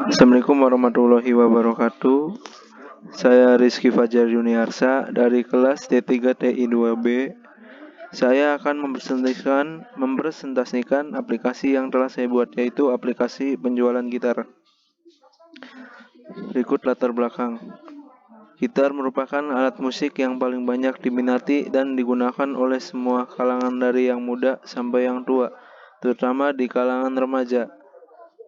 Assalamualaikum warahmatullahi wabarakatuh. Saya Rizky Fajar Yuniarsa dari kelas D3 TI 2B. Saya akan mempresentasikan aplikasi yang telah saya buat, yaitu aplikasi penjualan gitar. Berikut latar belakang. Gitar merupakan alat musik yang paling banyak diminati dan digunakan oleh semua kalangan dari yang muda sampai yang tua, terutama di kalangan remaja.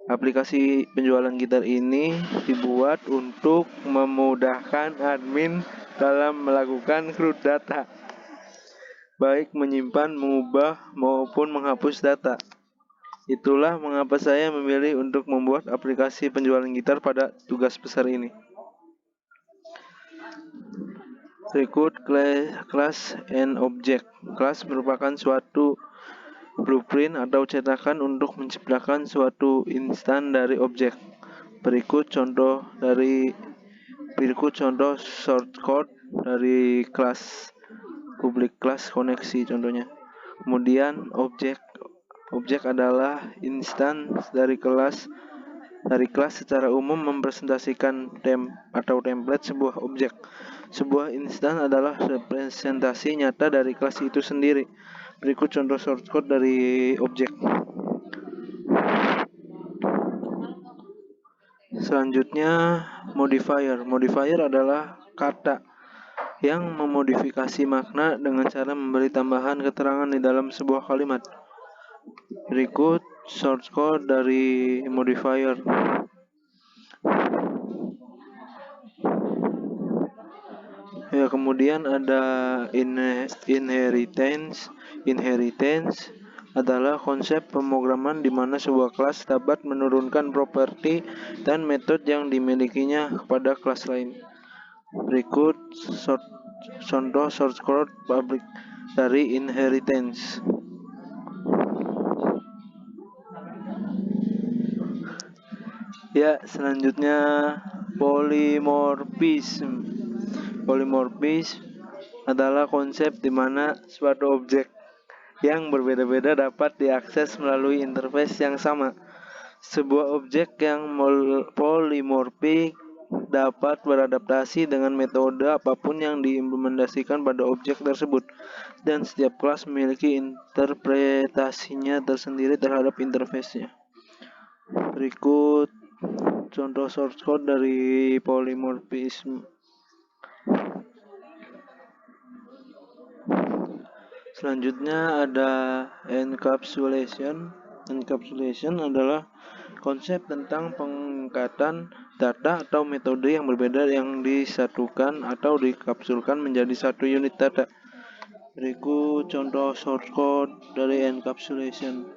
Aplikasi penjualan gitar ini dibuat untuk memudahkan admin dalam melakukan crude data, baik menyimpan, mengubah, maupun menghapus data. Itulah mengapa saya memilih untuk membuat aplikasi penjualan gitar pada tugas besar ini. Berikut class and object. Class merupakan suatu blueprint atau cetakan untuk menciptakan suatu instan dari objek. Berikut contoh shortcode dari kelas public class koneksi contohnya. Kemudian objek adalah instance dari kelas secara umum mempresentasikan template sebuah objek. Sebuah instance adalah representasi nyata dari kelas itu sendiri. Berikut contoh shortcode dari objek. Selanjutnya, modifier. Modifier adalah kata yang memodifikasi makna dengan cara memberi tambahan keterangan di dalam sebuah kalimat. Berikut shortcode dari modifier. Ya, kemudian ada inheritance. Inheritance adalah konsep pemrograman di mana sebuah kelas dapat menurunkan properti dan metode yang dimilikinya kepada kelas lain. Berikut contoh shortcode public dari inheritance. Ya, selanjutnya polymorphism. Polymorphism adalah konsep di mana suatu objek yang berbeda-beda dapat diakses melalui interface yang sama. Sebuah objek yang polymorphic dapat beradaptasi dengan metode apapun yang diimplementasikan pada objek tersebut, dan setiap kelas memiliki interpretasinya tersendiri terhadap interface-nya. Berikut contoh source code dari polymorphism. Selanjutnya ada encapsulation. Encapsulation adalah konsep tentang pengangkatan data atau metode yang berbeda yang disatukan atau dikapsulkan menjadi satu unit data. Berikut contoh source code dari encapsulation.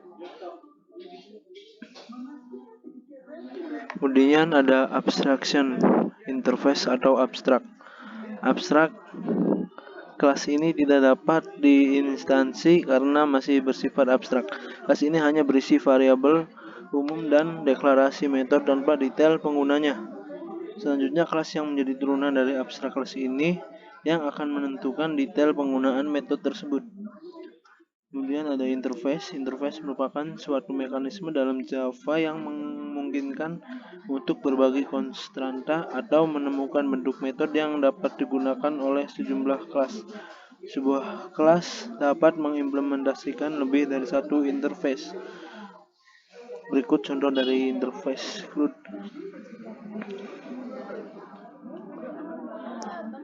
Kemudian ada abstraction interface atau abstrak. Abstrak kelas ini tidak dapat diinstansi karena masih bersifat abstrak. Kelas ini hanya berisi variabel umum dan deklarasi metode tanpa detail penggunanya. Selanjutnya kelas yang menjadi turunan dari abstrak kelas ini yang akan menentukan detail penggunaan metode tersebut. Kemudian ada interface. Interface merupakan suatu mekanisme dalam Java yang memungkinkan untuk berbagi konstanta atau menemukan bentuk metode yang dapat digunakan oleh sejumlah kelas. Sebuah kelas dapat mengimplementasikan lebih dari satu interface. Berikut contoh dari interface CRUD.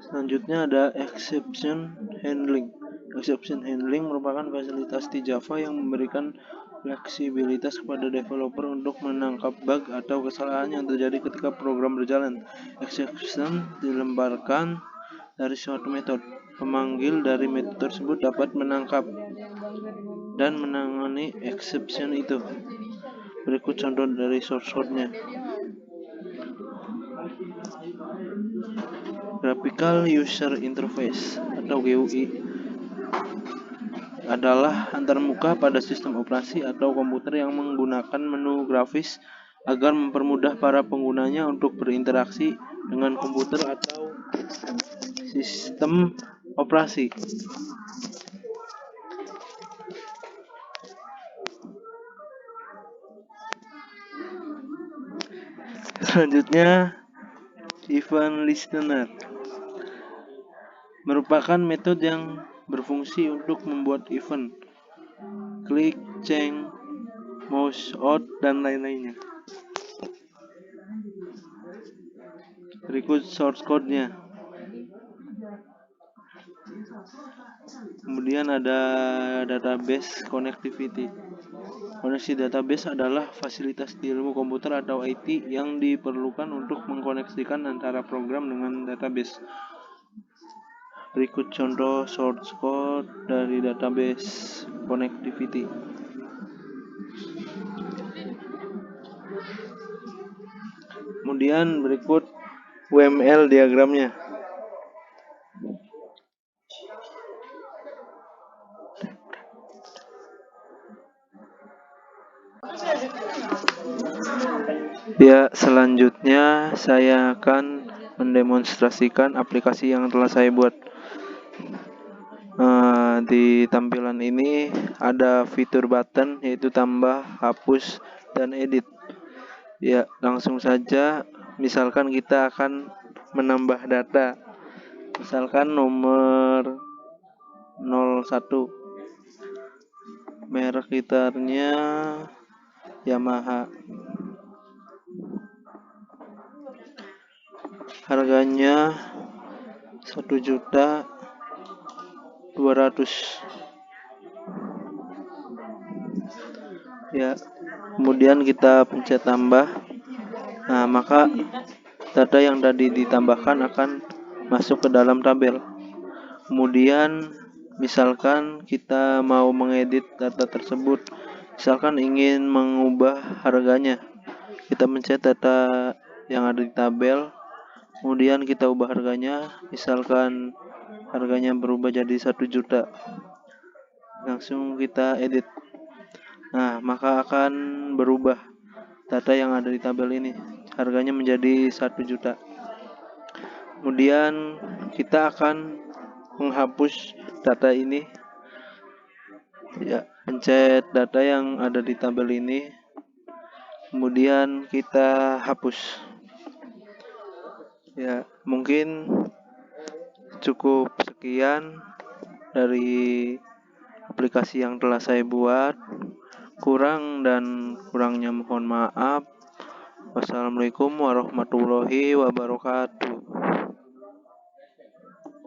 Selanjutnya ada exception handling. Exception handling merupakan fasilitas di Java yang memberikan fleksibilitas kepada developer untuk menangkap bug atau kesalahan yang terjadi ketika program berjalan. Exception dilemparkan dari suatu metode. Pemanggil dari metode tersebut dapat menangkap dan menangani exception itu. Berikut contoh dari source code-nya. Graphical User Interface atau GUI adalah antarmuka pada sistem operasi atau komputer yang menggunakan menu grafis agar mempermudah para penggunanya untuk berinteraksi dengan komputer atau sistem operasi. Selanjutnya, event listener merupakan metode yang berfungsi untuk membuat event, klik, change, mouse out, dan lain-lainnya. Berikut source code-nya. Kemudian ada database connectivity. Koneksi database adalah fasilitas di ilmu komputer atau IT yang diperlukan untuk mengkoneksikan antara program dengan database. Berikut contoh source code dari database connectivity. Kemudian berikut UML diagramnya. Ya, selanjutnya saya akan mendemonstrasikan aplikasi yang telah saya buat. Di tampilan ini ada fitur button yaitu tambah, hapus, dan edit. Ya, langsung saja. Misalkan kita akan menambah data. Misalkan nomor 01. Merek gitarnya Yamaha. Harganya 1.200.000. Ya, kemudian kita pencet tambah. Nah, maka data yang tadi ditambahkan akan masuk ke dalam tabel. Kemudian misalkan kita mau mengedit data tersebut, misalkan ingin mengubah harganya, kita mencet data yang ada di tabel, kemudian kita ubah harganya. Misalkan harganya berubah jadi 1 juta, langsung kita edit. Nah, maka akan berubah data yang ada di tabel ini, harganya menjadi 1 juta. Kemudian kita akan menghapus data ini. Ya, pencet data yang ada di tabel ini, kemudian kita hapus. Ya, mungkin cukup sekian dari aplikasi yang telah saya buat. Kurang dan kurangnya mohon maaf. Wassalamualaikum warahmatullahi wabarakatuh.